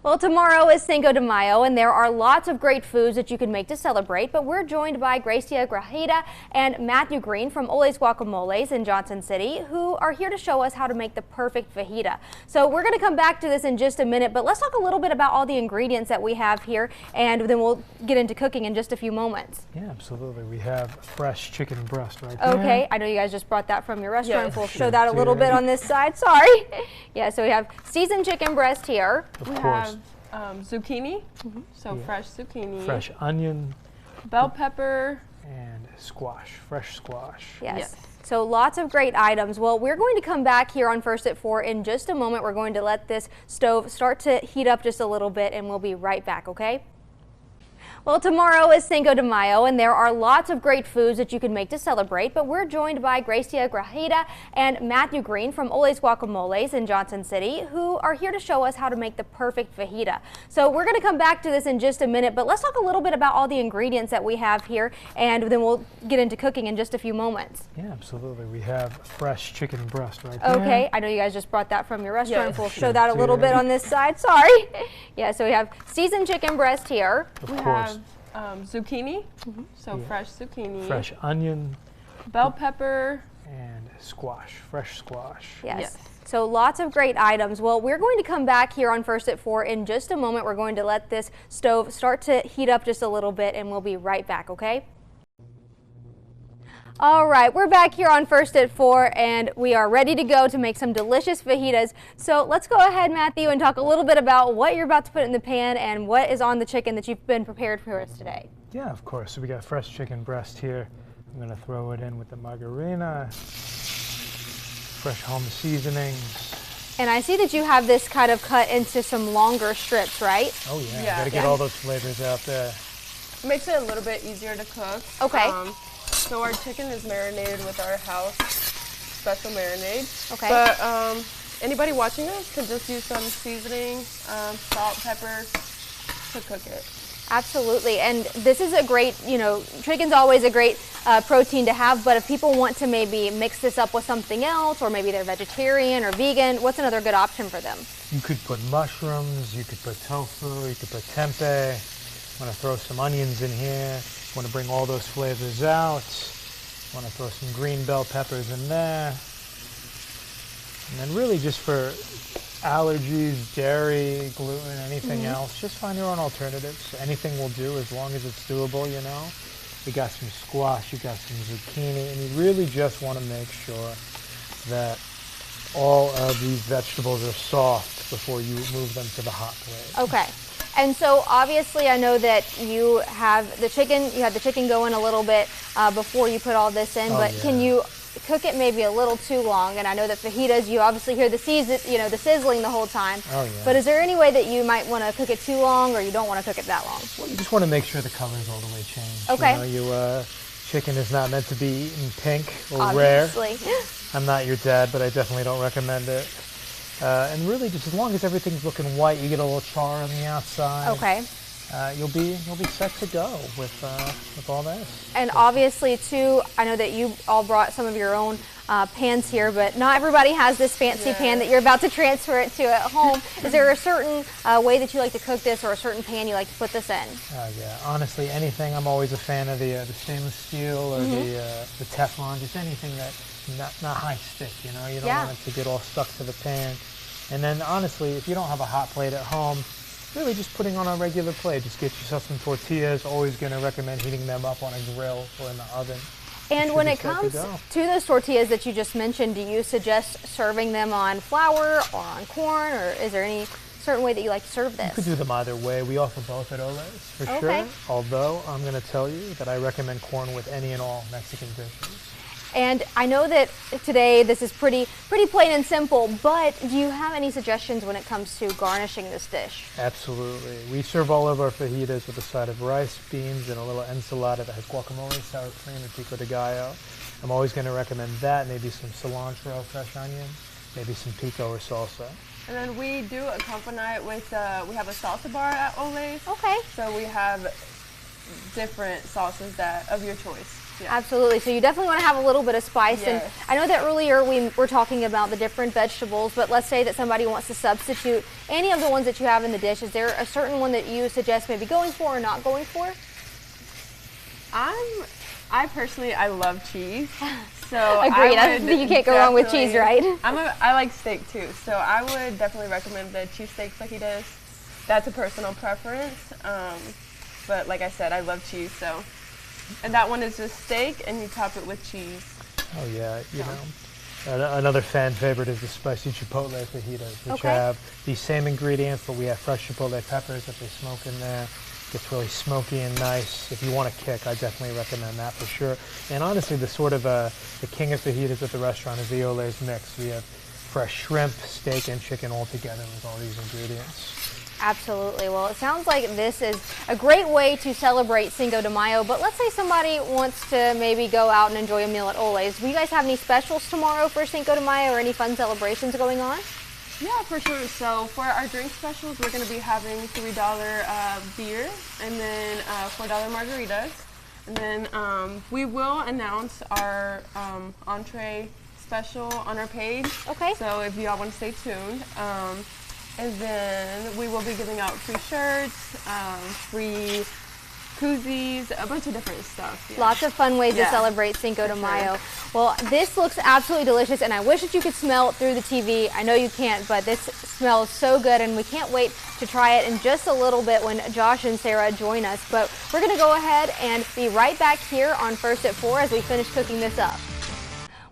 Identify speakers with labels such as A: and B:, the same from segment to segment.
A: Well, tomorrow is Cinco de Mayo, and there are lots of great foods that you can make to celebrate, but we're joined by Gracia Grajeda and Matthew Green from Ole's Guacamoles in Johnson City, who are here to show us how to make the perfect fajita. So we're going to come back to this in just a minute, but let's talk a little bit about all the ingredients that we have here, and then we'll get into cooking in just a few moments.
B: Yeah, absolutely. We have fresh chicken breast right there.
A: Okay, I know you guys just brought that from your restaurant.
C: Yes.
A: We'll show that a little bit on this side. Sorry. Yeah, so we have seasoned chicken breast here.
B: Of
C: We
B: course.
C: have zucchini, so
B: Yeah.
C: fresh zucchini,
B: Fresh onion
C: bell pepper.
B: and squash, fresh squash.
A: Yes.
C: Yes.
A: So lots of great items. Well, we're going to come back here on First at 4 in just a moment. We're going to let this stove start to heat up just a little bit, and we'll be right back, okay? Well, tomorrow is Cinco de Mayo, and there are lots of great foods that you can make to celebrate, but we're joined by Gracia Grajeda and Matthew Green from Ole's Guacamoles in Johnson City, who are here to show us how to make the perfect fajita. So we're going to come back to this in just a minute, but let's talk a little bit about all the ingredients that we have here, and then we'll get into cooking in just a few moments.
B: Yeah, absolutely. We have fresh chicken breast right there.
A: Okay, I know you guys just brought that from your restaurant.
C: Yes.
A: We'll
B: Sure
A: show that a little
B: did.
A: bit on this side. Sorry. Yeah, so we have seasoned chicken breast here.
B: Of
C: We
B: course.
C: have zucchini, so
B: Yeah.
C: fresh zucchini,
B: Fresh onion
C: bell pepper.
B: and squash, fresh squash.
A: Yes. So lots of great items. Well, we're going to come back here on First at 4 in just a moment. We're going to let this stove start to heat up just a little bit, and we'll be right back, okay? All right, we're back here on First at 4, and we are ready to go to make some delicious fajitas. So let's go ahead, Matthew, and talk a little bit about what you're about to put in the pan and what is on the chicken that you've been prepared for us today.
B: Yeah, of course. So we got fresh chicken breast here. I'm going to throw it in with the margarina, fresh home seasonings.
A: And I see that you have this kind of cut into some longer strips, right?
B: Oh yeah,
C: Yeah.
B: gotta get all those flavors out there.
C: Makes it a little bit easier to cook.
A: Okay.
C: So our chicken is marinated with our house special marinade.
A: Okay.
C: But anybody watching us can just use some seasoning, salt, pepper to cook it.
A: Absolutely, and this is a great, chicken's always a great protein to have, but if people want to maybe mix this up with something else, or maybe they're vegetarian or vegan, what's another good option for them?
B: You could put mushrooms, you could put tofu, you could put tempeh. Want to throw some onions in here. Want to bring all those flavors out. Want to throw some green bell peppers in there. And then really just for allergies, dairy, gluten, anything else, just find your own alternatives. Anything will do as long as it's doable, you know. You got some squash, you got some zucchini, and you really just want to make sure that all of these vegetables are soft before you move them to the hot plate.
A: Okay, and so obviously I know that you have the chicken going a little bit before you put all this in, but
B: yeah.
A: can you cook it maybe a little too long? And I know that fajitas, you obviously hear the sizzling the whole time.
B: Oh, yeah.
A: But is there any way that you might want to cook it too long, or you don't want to cook it that long?
B: Well, you just want to make sure the color's all the way changed.
A: Okay.
B: You know, chicken is not meant to be eaten pink or
A: Obviously.
B: rare. I'm not your dad, but I definitely don't recommend it. And really, just as long as everything's looking white, you get a little char on the outside.
A: Okay.
B: You'll be set to go with all this.
A: And obviously, too, I know that you all brought some of your own pans here, but not everybody has this fancy pan that you're about to transfer it to at home. Is there a certain way that you like to cook this, or a certain pan you like to put this in?
B: Yeah, honestly, anything. I'm always a fan of the stainless steel or the Teflon, just anything that's not high stick. You know, you don't want it to get all stuck to the pan. And then, honestly, if you don't have a hot plate at home, really just putting on a regular plate. Just get yourself some tortillas. Always going to recommend heating them up on a grill or in the oven.
A: And when it comes to those tortillas that you just mentioned, do you suggest serving them on flour or on corn, or is there any certain way that you like to serve this?
B: You could do them either way. We offer both at Ole's for sure. Although I'm going to tell you that I recommend corn with any and all Mexican dishes.
A: And I know that today this is pretty plain and simple, but do you have any suggestions when it comes to garnishing this dish?
B: Absolutely. We serve all of our fajitas with a side of rice, beans, and a little enchilada that has guacamole, sour cream, and pico de gallo. I'm always going to recommend that, maybe some cilantro, fresh onion, maybe some pico or salsa.
C: And then we do accompany it with, we have a salsa bar at Ole's.
A: Okay.
C: So we have different sauces of your choice. Yeah.
A: Absolutely. So you definitely want to have a little bit of spice.
C: Yes.
A: And I know that earlier we were talking about the different vegetables, but let's say that somebody wants to substitute any of the ones that you have in the dish. Is there a certain one that you suggest maybe going for or not going for?
C: I personally, I love cheese. So
A: Agreed. I think you can't go wrong with cheese, right?
C: I like steak too. So I would definitely recommend the cheesesteak fajitas. That's a personal preference. But like I said, I love cheese. So, and that one is just steak and you top it with cheese.
B: Oh yeah, you know. Another fan favorite is the spicy chipotle fajitas, which have these same ingredients, but we have fresh chipotle peppers that they smoke in there. Gets really smoky and nice. If you want a kick, I definitely recommend that for sure. And honestly, the sort of the king of fajitas at the restaurant is the Ole's mix. We have fresh shrimp, steak, and chicken all together with all these ingredients.
A: Absolutely. Well, it sounds like this is a great way to celebrate Cinco de Mayo, but let's say somebody wants to maybe go out and enjoy a meal at Ole's. Do you guys have any specials tomorrow for Cinco de Mayo or any fun celebrations going on?
C: Yeah, for sure. So for our drink specials, we're going to be having $3 beer and then $4 margaritas. And then we will announce our entree special on our page.
A: Okay.
C: So if y'all want to stay tuned. And then we will be giving out free shirts, free koozies, a bunch of different stuff. Yeah.
A: Lots of fun ways to celebrate Cinco de Mayo. Well, this looks absolutely delicious, and I wish that you could smell it through the TV. I know you can't, but this smells so good, and we can't wait to try it in just a little bit when Josh and Sarah join us. But we're going to go ahead and be right back here on First at 4 as we finish cooking this up.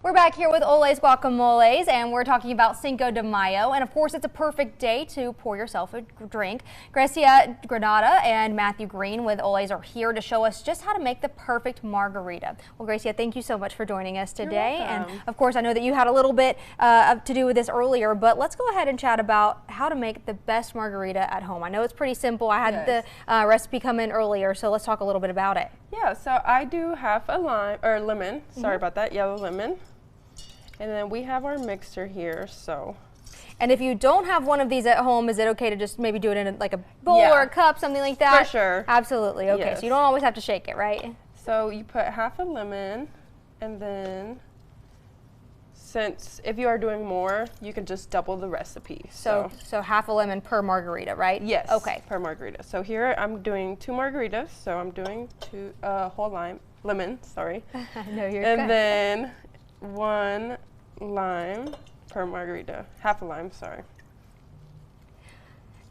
A: We're back here with Ole's Guacamoles, and we're talking about Cinco de Mayo, and of course it's a perfect day to pour yourself a drink. Grecia Granada and Matthew Green with Ole's are here to show us just how to make the perfect margarita. Well, Grecia, thank you so much for joining us today, and of course I know that you had a little bit to do with this earlier, but let's go ahead and chat about how to make the best margarita at home. I know it's pretty simple. I had the recipe come in earlier, so let's talk a little bit about it.
C: Yeah, so I do half a lemon, sorry about that, yellow lemon. And then we have our mixer here, so.
A: And if you don't have one of these at home, is it okay to just maybe do it in like a bowl or a cup, something like that?
C: For sure.
A: Absolutely, okay.
C: Yes.
A: So you don't always have to shake it, right?
C: So you put half a lemon, and then since if you are doing more, you can just double the recipe.
A: So half a lemon per margarita, right?
C: Yes.
A: Okay.
C: Per margarita. So here I'm doing 2 margaritas, so I'm doing 2 whole lemon, sorry.
A: No, you're
C: and
A: good.
C: then 1 lime per margarita, half a lime, sorry.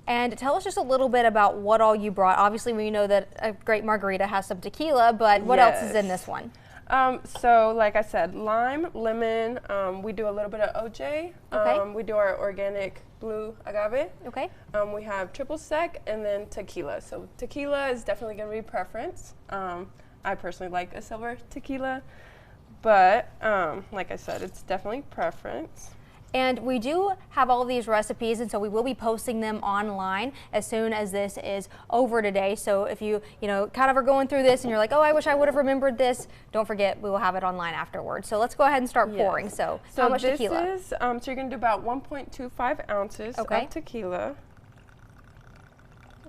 A: And tell us just a little bit about what all you brought. Obviously, we know that a great margarita has some tequila, but what else is in this one?
C: So like I said, lime, lemon, we do a little bit of OJ.
A: Okay.
C: We do our organic blue agave.
A: Okay.
C: We have triple sec and then tequila. So tequila is definitely going to be preference. I personally like a silver tequila. But, like I said, it's definitely preference.
A: And we do have all of these recipes, and so we will be posting them online as soon as this is over today. So if you kind of are going through this and you're like, oh, I wish I would have remembered this, don't forget, we will have it online afterwards. So let's go ahead and start pouring. So how much tequila?
C: This is, so you're going to do about 1.25 ounces of tequila.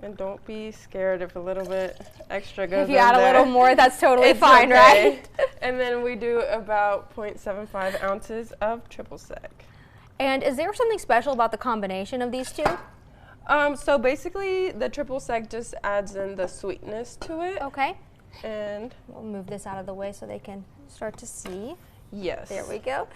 C: And don't be scared if a little bit extra goes in there.
A: If you add a little more, that's totally fine, right?
C: And then we do about 0.75 ounces of triple sec.
A: And is there something special about the combination of these two?
C: So basically, the triple sec just adds in the sweetness to it.
A: Okay.
C: And
A: we'll move this out of the way so they can start to see.
C: Yes.
A: There we go.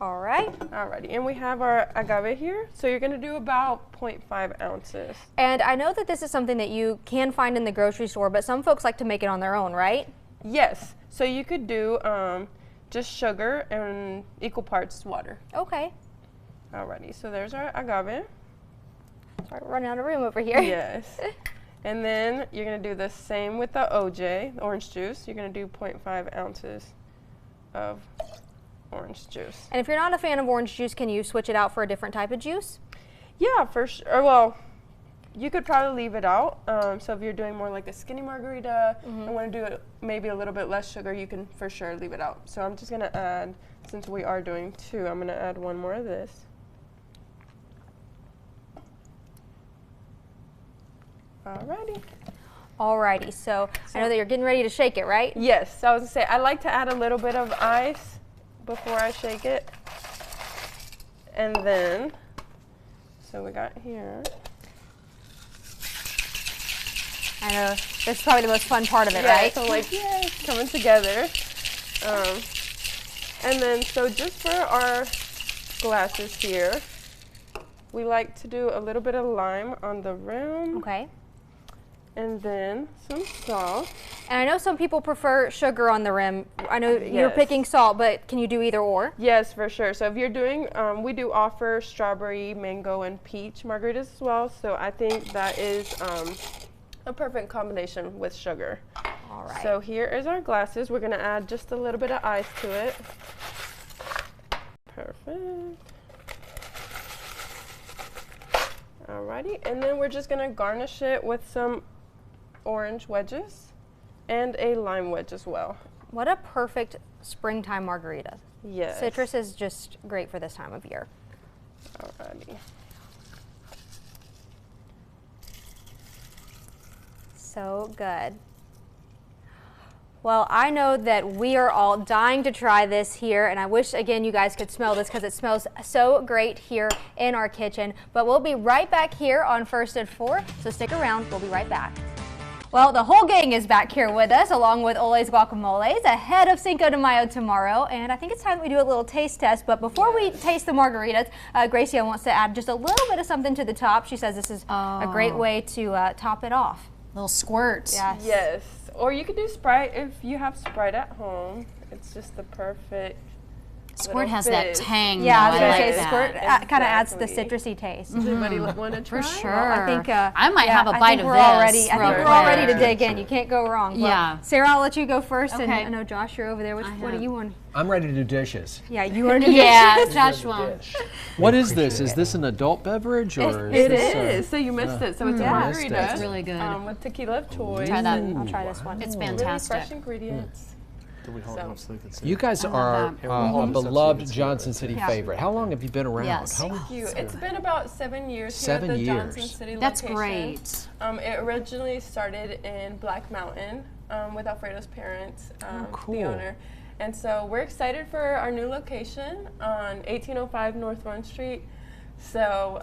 A: All right.
C: Alrighty, and we have our agave here. So you're going to do about 0.5 ounces.
A: And I know that this is something that you can find in the grocery store, but some folks like to make it on their own, right?
C: Yes. So you could do just sugar and equal parts water.
A: Okay.
C: Alrighty, so there's our agave.
A: Sorry, we're running out of room over here.
C: Yes. And then you're going to do the same with the OJ, the orange juice. You're going to do 0.5 ounces of orange juice.
A: And if you're not a fan of orange juice, can you switch it out for a different type of juice?
C: Yeah, for sure. Well, you could probably leave it out. So if you're doing more like a skinny margarita and want to do it maybe a little bit less sugar, you can for sure leave it out. So I'm just going to add, since we are doing 2, I'm going to add 1 more of this. Alrighty.
A: Alrighty, so I know that you're getting ready to shake it, right?
C: Yes, so I was gonna say, I like to add a little bit of ice before I shake it. And then, so we got here.
A: I know, this is probably the most fun part of it,
C: Yeah,
A: right?
C: so like, yeah, it's coming together. And then, so just for our glasses here, we like to do a little bit of lime on the rim.
A: Okay.
C: And then some salt.
A: And I know some people prefer sugar on the rim. I know you're
C: Yes.
A: picking salt, but can you do either or?
C: Yes, for sure. So if you're doing, we do offer strawberry, mango, and peach margaritas as well. So I think that is a perfect combination with sugar.
A: All right.
C: So here is our glasses. We're gonna add just a little bit of ice to it. Perfect. Alrighty, and then we're just gonna garnish it with some orange wedges and a lime wedge as well.
A: What a perfect springtime margarita.
C: Yes.
A: Citrus is just great for this time of year.
C: Alrighty.
A: So good. Well, I know that we are all dying to try this here, and I wish, again, you guys could smell this because it smells so great here in our kitchen. But we'll be right back here on First at 4, so stick around. We'll be right back. Well, the whole gang is back here with us, along with Ole's Guacamoles, ahead of Cinco de Mayo tomorrow, and I think it's time that we do a little taste test. But before we taste the margaritas, Gracia wants to add just a little bit of something to the top. She says this is a great way to top it off.
D: Little squirts.
A: Yes.
C: Yes. Or you could do Sprite if you have Sprite at home. It's just the perfect.
D: Squirt
C: little
D: has that
C: fizz.
D: tang.
A: Yeah, I
D: though.
A: was going to
D: like
A: say
D: that.
A: squirt kind of adds the
C: Exactly.
A: citrusy taste.
C: Does anybody want to try?
D: For sure.
A: Well, I think
D: I might have a
A: I
D: bite
A: think
D: of
A: we're
D: this.
A: all ready. I
D: real
A: think we're all
D: quick.
A: ready to dig in. You can't go wrong. But
D: Yeah.
A: Sarah, I'll let you go first. And
D: Okay.
A: I know Josh, you're over there. What do you want?
E: I'm ready to do dishes.
A: Yeah, you want to do
D: Yeah, Josh won't.
F: What is this? Is this an adult beverage or
C: It
F: this,
C: is. So you missed it. So it's a
A: Yeah.
C: margarita.
D: That's really good.
C: With tequila of choice.
D: Try that.
A: I'll try this one.
D: It's
C: Really
D: fantastic.
C: fresh ingredients.
F: Do we hold it
C: So-
F: up so they can see?
E: You guys
D: love
E: are
D: that.
E: a beloved Johnson City favorite. How long have you been around?
D: Yes.
E: How
C: Thank you. It's been about 7 years
E: 7
C: here at the
E: years.
C: Johnson City
D: That's
C: location.
D: great.
C: It originally started in Black Mountain with Alfredo's parents,
E: cool.
C: the owner. And so we're excited for our new location on 1805 North 1 Street. So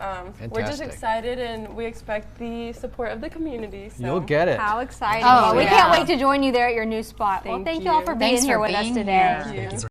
C: we're just
E: Fantastic.
C: excited, and we expect the support of the community. So.
E: You'll get it.
A: How exciting.
D: Oh,
A: Well, we
D: yeah.
A: can't wait to join you there at your new spot. Well,
C: Thank
A: thank you all
C: you.
A: for being
D: Thanks
A: here
D: for
A: with us
D: being
A: today.
D: here.
C: Thank you.